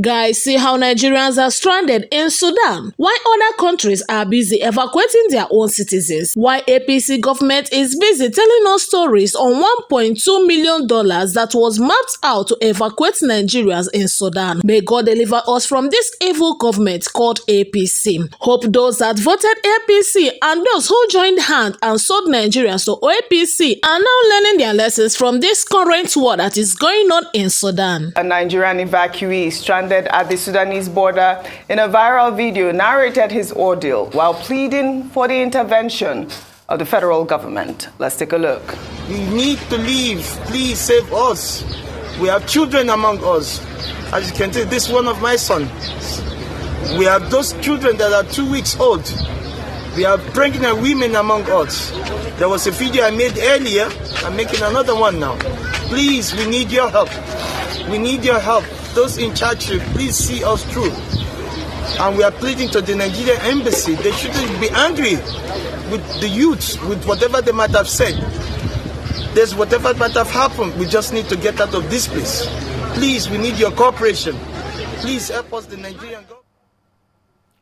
Guys, see how Nigerians are stranded in Sudan, while other countries are busy evacuating their own citizens, while APC government is busy telling us stories on $1.2 million that was mapped out to evacuate Nigerians in Sudan. May God deliver us from this evil government called APC. Hope those that voted APC and those who joined hand and sold Nigerians to APC are now learning their lessons from this current war that is going on in Sudan. A Nigerian evacuee stranded at the Sudanese border in a viral video narrated his ordeal while pleading for the intervention of the federal government. Let's take a look. We need to leave. Please save us. We have children among us. As you can see, this is one of my sons. We have those children that are 2 weeks old. We have pregnant women among us. There was a video I made earlier. I'm making another one now. Please, we need your help. We need your help. Those in charge should please see us through. And we are pleading to the Nigerian embassy. They shouldn't be angry with the youth, with whatever they might have said. There's whatever might have happened. We just need to get out of this place. Please, we need your cooperation. Please help us, the Nigerian government.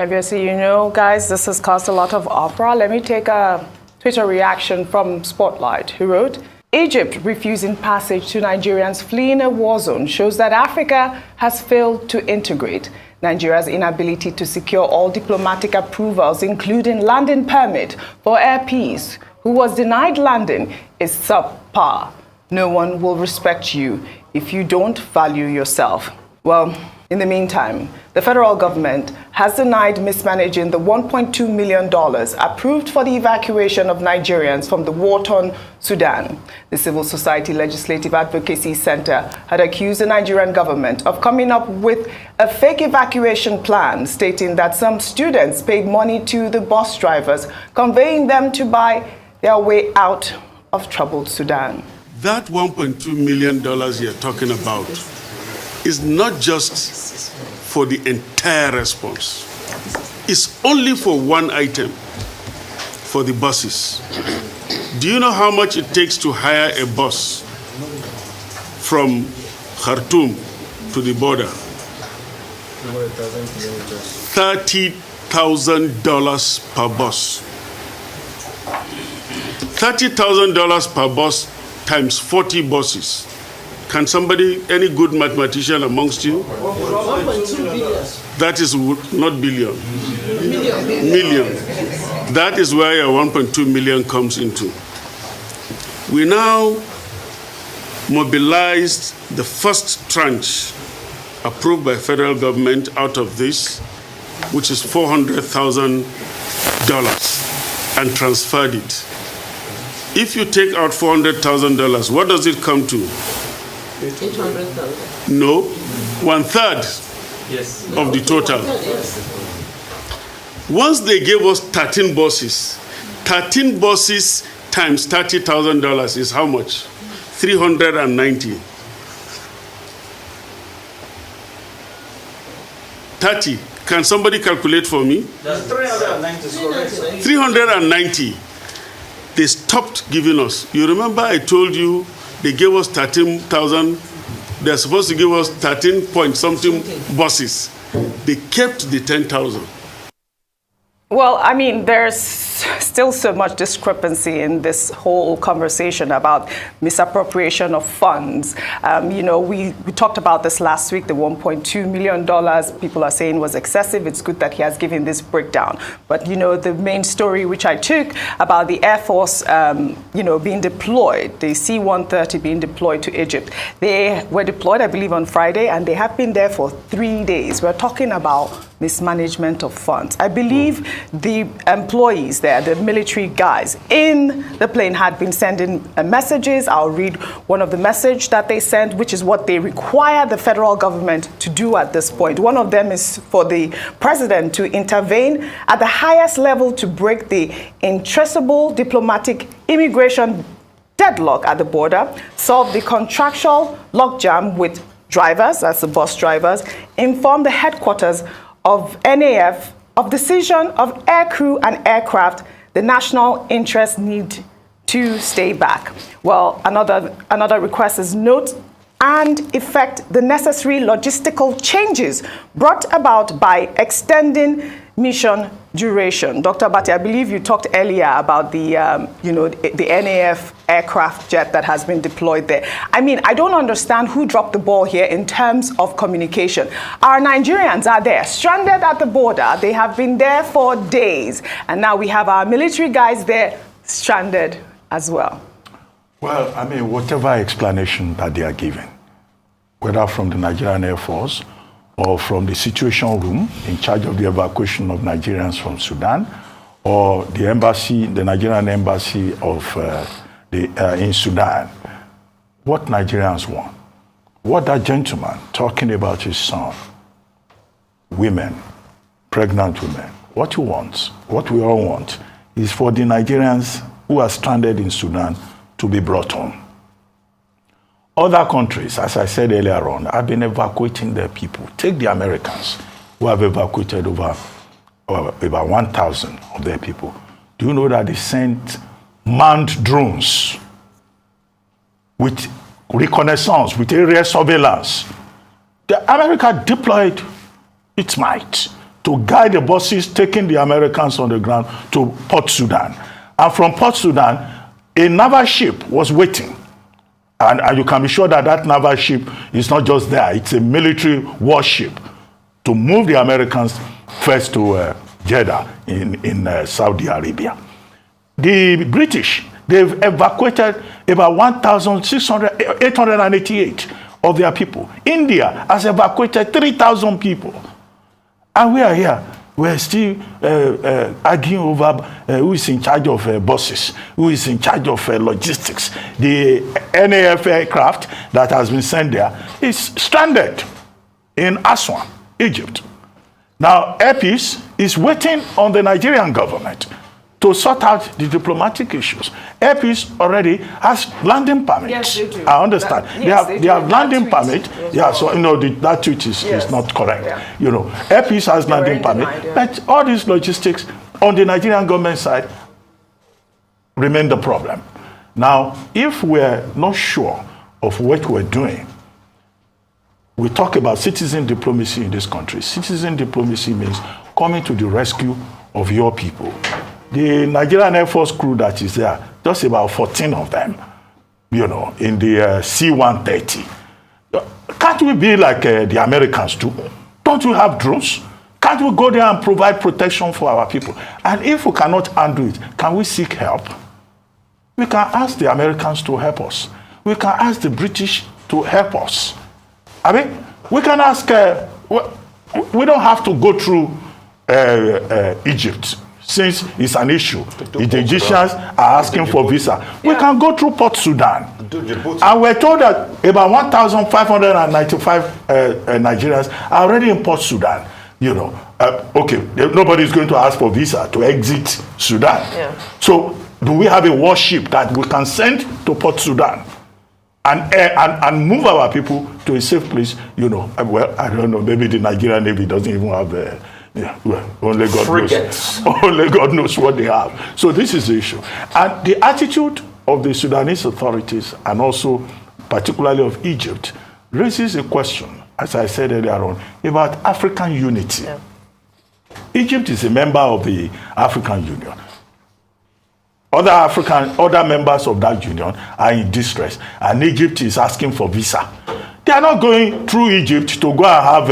Obviously, you know, guys, this has caused a lot of uproar. Let me take a Twitter reaction from Spotlight, who wrote, Egypt refusing passage to Nigerians fleeing a war zone shows that Africa has failed to integrate. Nigeria's inability to secure all diplomatic approvals, including landing permit for Air Peace, who was denied landing, is subpar. No one will respect you if you don't value yourself. Well, in the meantime, the federal government has denied mismanaging the $1.2 million approved for the evacuation of Nigerians from the war-torn Sudan. The Civil Society Legislative Advocacy Center had accused the Nigerian government of coming up with a fake evacuation plan, stating that some students paid money to the bus drivers, conveying them to buy their way out of troubled Sudan. That $1.2 million you're talking about is not just for the entire response. It's only for one item, for the buses. Do you know how much it takes to hire a bus from Khartoum to the border? $30,000 per bus. $30,000 per bus times 40 buses. Can somebody, any good mathematician amongst you? 1.2 billion. That is not billion. Million. That is where your 1.2 million comes into. We now mobilized the first tranche approved by federal government out of this, which is $400,000, and transferred it. If you take out $400,000, what does it come to? 800,000. No, 1/3 of the total. Once they gave us 13 buses times $30,000 is how much? 390. 30. Can somebody calculate for me? That's 390 is correct. 390. They stopped giving us. You remember I told you they gave us 13,000. They're supposed to give us 13 point something buses. They kept the 10,000. Well, I mean, there's still so much discrepancy in this whole conversation about misappropriation of funds. You know, we talked about this last week, the $1.2 million people are saying was excessive. It's good that he has given this breakdown. But, you know, the main story which I took about the Air Force, you know, being deployed, the C-130 being deployed to Egypt. They were deployed, I believe, on Friday, and they have been there for 3 days. We're talking about mismanagement of funds. I believe the employees there, the military guys in the plane had been sending messages. I'll read one of the messages that they sent, which is what they require the federal government to do at this point. One of them is for the president to intervene at the highest level to break the intraceable diplomatic immigration deadlock at the border, solve the contractual logjam with drivers, that's the bus drivers, inform the headquarters of NAF of decision of aircrew and aircraft the national interest need to stay back. Well, another request is note and effect the necessary logistical changes brought about by extending mission duration. Dr. Bati, I believe you talked earlier about the, the NAF aircraft jet that has been deployed there. I mean, I don't understand who dropped the ball here in terms of communication. Our Nigerians are there, stranded at the border. They have been there for days. And now we have our military guys there, stranded as well. Well, I mean, whatever explanation that they are giving, whether from the Nigerian Air Force or from the Situation Room in charge of the evacuation of Nigerians from Sudan, or the embassy, the Nigerian embassy in Sudan, what Nigerians want, what that gentleman talking about his son, women, pregnant women, what he wants, what we all want, is for the Nigerians who are stranded in Sudan to be brought home. Other countries, as I said earlier on, have been evacuating their people. Take the Americans, who have evacuated over 1,000 of their people. Do you know that they sent manned drones with reconnaissance, with area surveillance? America deployed its might to guide the buses taking the Americans on the ground to Port Sudan. And from Port Sudan, a naval ship was waiting. And you can be sure that that naval ship is not just there. It's a military warship to move the Americans first to Jeddah in Saudi Arabia. The British, they've evacuated about 888 of their people. India has evacuated 3,000 people. And we are here. We're still arguing over who is in charge of buses, who is in charge of logistics. The NAF aircraft that has been sent there is stranded in Aswan, Egypt. Now, Air Peace is waiting on the Nigerian government to sort out the diplomatic issues. Air Peace already has landing permits. Yes, they do. I understand. They have landing permit. Yeah, so that tweet is not correct. Yeah. Air Peace has landing permit, but all these logistics on the Nigerian government side remain the problem. Now, if we're not sure of what we're doing, we talk about citizen diplomacy in this country. Citizen diplomacy means coming to the rescue of your people. The Nigerian Air Force crew that is there, just about 14 of them, in the C-130. Can't we be like the Americans too? Don't we have drones? Can't we go there and provide protection for our people? And if we cannot handle it, can we seek help? We can ask the Americans to help us. We can ask the British to help us. I mean, we can ask, we don't have to go through Egypt. Since it's an issue, the Egyptians are asking for visa. We can go through Port Sudan. And we're told that about 1,595 Nigerians are already in Port Sudan. Okay, nobody's going to ask for visa to exit Sudan. Yeah. So do we have a warship that we can send to Port Sudan and move our people to a safe place? Well, I don't know, maybe the Nigerian Navy doesn't even have only God knows. Only God knows what they have. So this is the issue. And the attitude of the Sudanese authorities, and also particularly of Egypt, raises a question, as I said earlier on, about African unity. Yeah. Egypt is a member of the African Union. Other members of that union are in distress, and Egypt is asking for visa. They are not going through Egypt to go and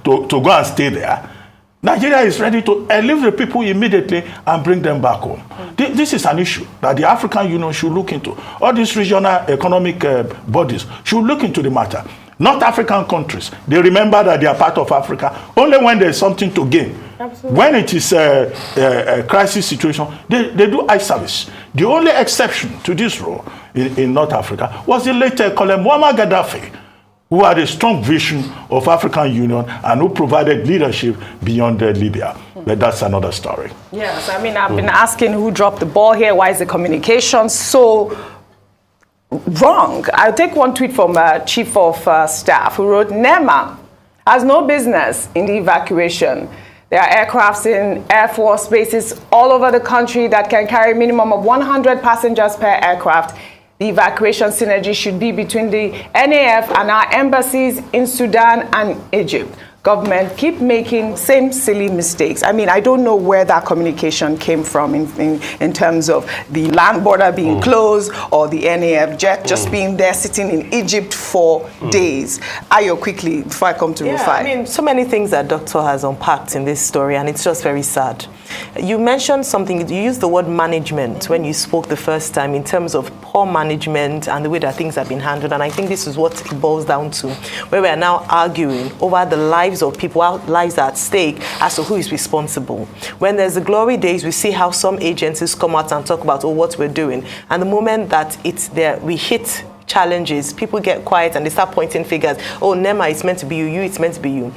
to go and stay there. Nigeria is ready to leave the people immediately and bring them back home. This is an issue that the African Union should look into. All these regional economic bodies should look into the matter. Not African countries. They remember that they are part of Africa only when there is something to gain. Absolutely. When it is a crisis situation, they do eye service. The only exception to this rule in North Africa was the late Colonel Muammar Gaddafi, who had a strong vision of African Union and who provided leadership beyond Libya. But that's another story. Yes, I mean, I've been asking who dropped the ball here. Why is the communication so wrong? I'll take one tweet from Chief of Staff who wrote, NEMA has no business in the evacuation. There are aircrafts in Air Force bases all over the country that can carry a minimum of 100 passengers per aircraft. the evacuation synergy should be between the NAF and our embassies in Sudan and Egypt. Government keep making same silly mistakes. I mean, I don't know where that communication came from in terms of the land border being closed or the NAF jet just being there sitting in Egypt for days. Ayo, quickly, before I come to Rufai. I mean, so many things that Doctor has unpacked in this story, and it's just very sad. You mentioned something, you used the word management when you spoke the first time in terms of poor management and the way that things have been handled, and I think this is what it boils down to, where we are now arguing over the lives of people, our lives are at stake as to who is responsible. When there's the glory days, we see how some agencies come out and talk about, oh, what we're doing, and the moment that it's there, we hit challenges, people get quiet and they start pointing fingers. Oh, Nema, it's meant to be you, it's meant to be you.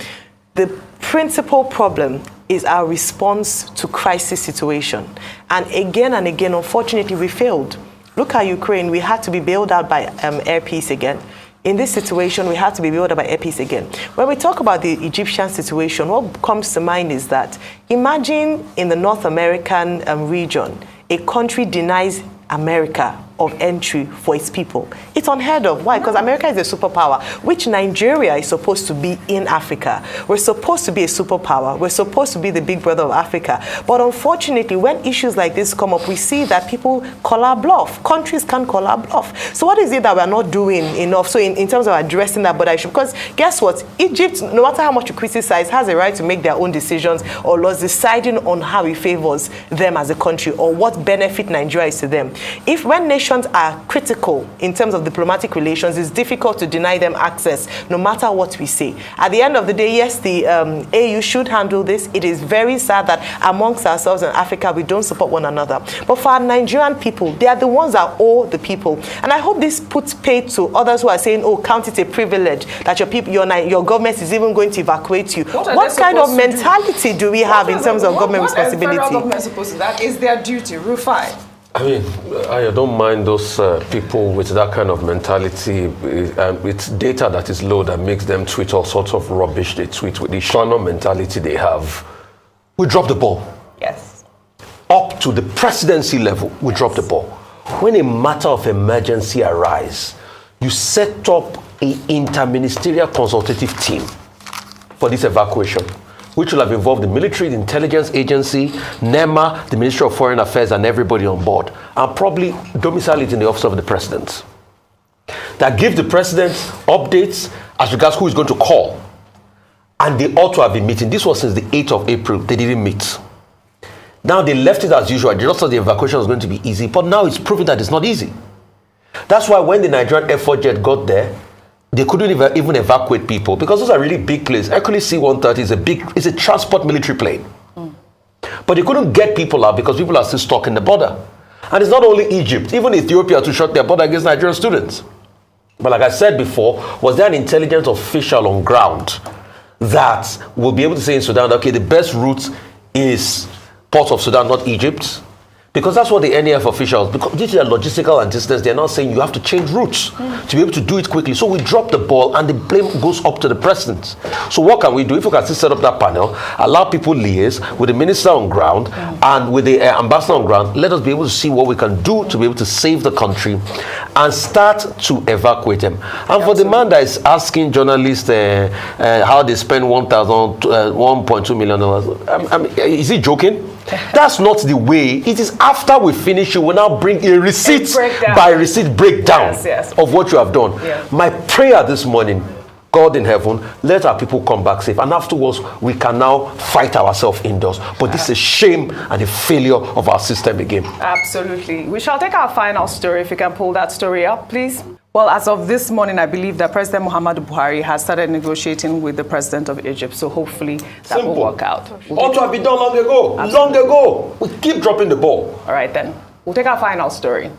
The principal problem is our response to crisis situation. And again, unfortunately, we failed. Look at Ukraine. We had to be bailed out by Air Peace again. In this situation, we had to be bailed out by Air Peace again. When we talk about the Egyptian situation, what comes to mind is that imagine in the North American region, a country denies America of entry for its people. It's unheard of. Why? Because America is a superpower, which Nigeria is supposed to be in Africa. We're supposed to be a superpower. We're supposed to be the big brother of Africa. But unfortunately, when issues like this come up, we see that people call our bluff. Countries can't call our bluff. So what is it that we're not doing enough? So in terms of addressing that border issue, because guess what? Egypt, no matter how much you criticize, has a right to make their own decisions or laws deciding on how it favors them as a country or what benefit Nigeria is to them. If when nations are critical in terms of diplomatic relations, it's difficult to deny them access, no matter what we say. At the end of the day, yes, the AU should handle this. It is very sad that amongst ourselves in Africa, we don't support one another. But for our Nigerian people, they are the ones that owe the people. And I hope this puts paid to others who are saying, oh, count it a privilege that your people, your government is even going to evacuate you. What kind of mentality do we have in terms of government responsibility? What is the federal government supposed to do? That is their duty. Rufai. I mean, I don't mind those people with that kind of mentality. It's data that is low that makes them tweet all sorts of rubbish they tweet with the Shana mentality they have. We drop the ball. Yes. Up to the presidency level, we drop the ball. When a matter of emergency arises, you set up an interministerial consultative team for this evacuation, which will have involved the military, the intelligence agency, NEMA, the Ministry of Foreign Affairs, and everybody on board, and probably domicile it in the office of the president. That give the president updates as regards who is going to call. And they ought to have been meeting. This was since the 8th of April. They didn't meet. Now they left it as usual. They just thought the evacuation was going to be easy, but now it's proving that it's not easy. That's why when the Nigerian Air Force jet got there, they couldn't even evacuate people because those are really big planes. Hercules C-130 is a transport military plane. But they couldn't get people out because people are still stuck in the border. And it's not only Egypt, even Ethiopia to shut their border against Nigerian students. But like I said before, was there an intelligence official on ground that will be able to say in Sudan, okay, the best route is Port of Sudan, not Egypt? Because that's what the NAF officials, because this is a logistical and distance, they're now saying you have to change routes to be able to do it quickly. So we drop the ball and the blame goes up to the president. So what can we do? If we can still set up that panel, allow people liaise with the minister on ground and with the ambassador on ground, let us be able to see what we can do to be able to save the country and start to evacuate them. And for the man that is asking journalists how they spend $1.2 million, I mean, is he joking? That's not the way. It is after we finish, you will now bring a receipt by receipt breakdown of what you have done. Yeah. My prayer this morning, God in heaven, let our people come back safe. And afterwards, we can now fight ourselves indoors. But this is a shame and a failure of our system again. Absolutely. We shall take our final story. If you can pull that story up, please. Well, as of this morning, I believe that President Muhammadu Buhari has started negotiating with the president of Egypt. So hopefully that will work out. Ought to have been done long ago. Absolutely. Long ago. We keep dropping the ball. All right, then. We'll take our final story.